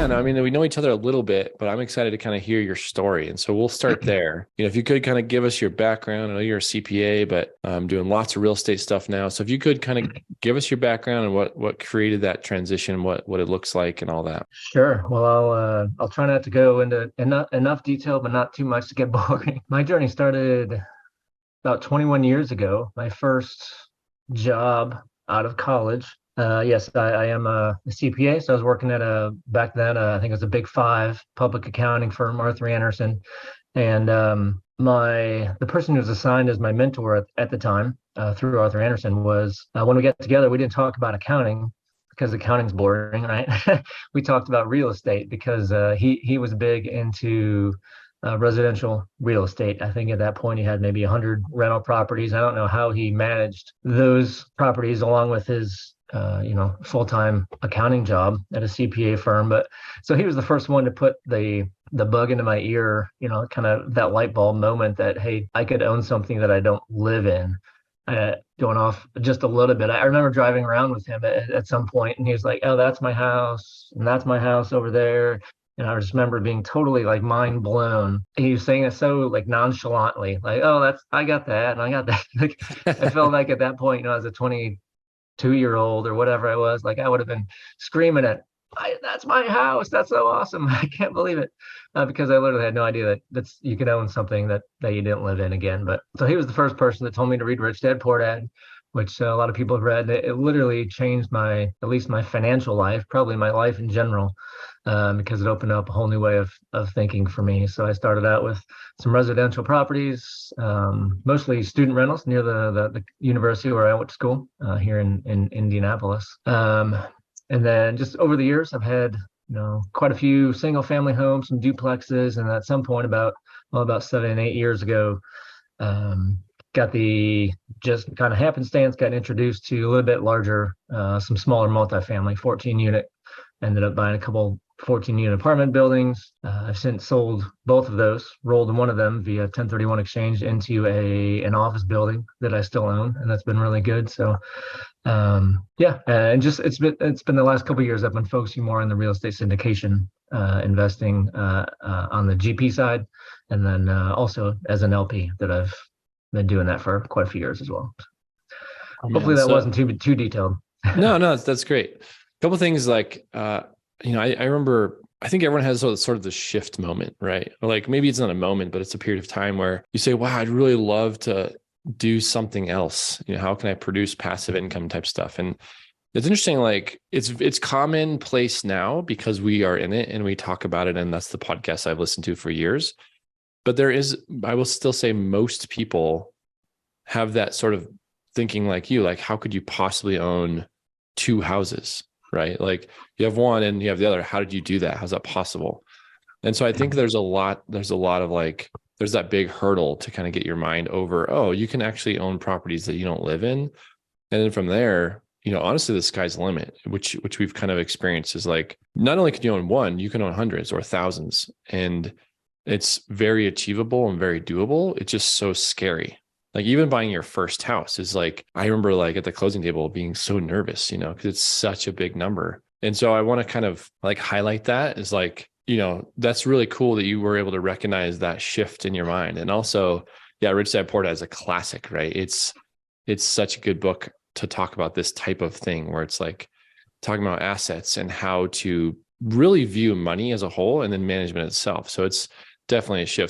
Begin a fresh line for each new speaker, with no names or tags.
Yeah, no, I mean, we know each other a little bit, but I'm excited to kind of hear your story. And so we'll start there. If you could kind of give us your background. I know you're a CPA, but I'm doing lots of real estate stuff now. So if you could kind of give us your background and what created that transition, what it looks like and all that.
Sure. Well, I'll try not to go into enough detail, but not too much to get boring. My journey started about 21 years ago. My first job out of college. Yes, I am a CPA, so I was working at back then, I think it was a Big Five public accounting firm, Arthur Anderson, and the person who was assigned as my mentor at the time through Arthur Anderson was when we got together, we didn't talk about accounting because accounting's boring, right? We talked about real estate because he was big into residential real estate. I think at that point he had maybe 100 rental properties. I don't know how he managed those properties along with his full-time accounting job at a CPA firm. But so he was the first one to put the bug into my ear, kind of that light bulb moment that, hey, I could own something that I don't live in. Going off just a little bit. I remember driving around with him at some point, and he was like, "Oh, that's my house, and that's my house over there." And I just remember being totally like mind blown. And he was saying it so like nonchalantly, like, "Oh, I got that, and I got that." Like, I felt like at that point, as a 22-year-old or whatever I was, like I would have been screaming that's my house. That's so awesome. I can't believe it. Because I literally had no idea that's you could own something that you didn't live in again. But so he was the first person that told me to read Rich Dad Poor Dad, which a lot of people have read. It literally changed at least my financial life, probably my life in general, because it opened up a whole new way of thinking for me. So I started out with some residential properties, mostly student rentals near the university where I went to school here in Indianapolis. And then just over the years, I've had quite a few single family homes, some duplexes, and at some point about 7, 8 years ago, got the just kind of happenstance, got introduced to a little bit larger, some smaller multifamily, 14 unit. Ended up buying a couple 14 unit apartment buildings. I've since sold both of those, rolled one of them via 1031 exchange into an office building that I still own, and that's been really good. So yeah, and just it's been the last couple of years I've been focusing more on the real estate syndication, investing on the GP side, and then also as an LP that I've been doing that for quite a few years as well.
Oh, man.
Hopefully that
So
wasn't too detailed.
no, that's great. A couple things like, I remember, I think everyone has sort of the shift moment, right? Or like maybe it's not a moment, but it's a period of time where you say, wow, I'd really love to do something else. How can I produce passive income type stuff? And it's interesting, like it's commonplace now because we are in it and we talk about it. And that's the podcast I've listened to for years. But I will still say most people have that sort of thinking like you, like, how could you possibly own two houses, right? Like you have one and you have the other. How did you do that? How's that possible? And so I think there's a lot of like, there's that big hurdle to kind of get your mind over, oh, you can actually own properties that you don't live in. And then from there, honestly, the sky's the limit, which we've kind of experienced is like, not only can you own one, you can own hundreds or thousands. And it's very achievable and very doable. It's just so scary. Like even buying your first house is like, I remember like at the closing table being so nervous, because it's such a big number. And so I want to kind of like highlight that is like, that's really cool that you were able to recognize that shift in your mind. And also, yeah, Rich Dad Poor Dad is a classic, right? It's such a good book to talk about this type of thing where it's like talking about assets and how to really view money as a whole and then management itself. So it's definitely a shift.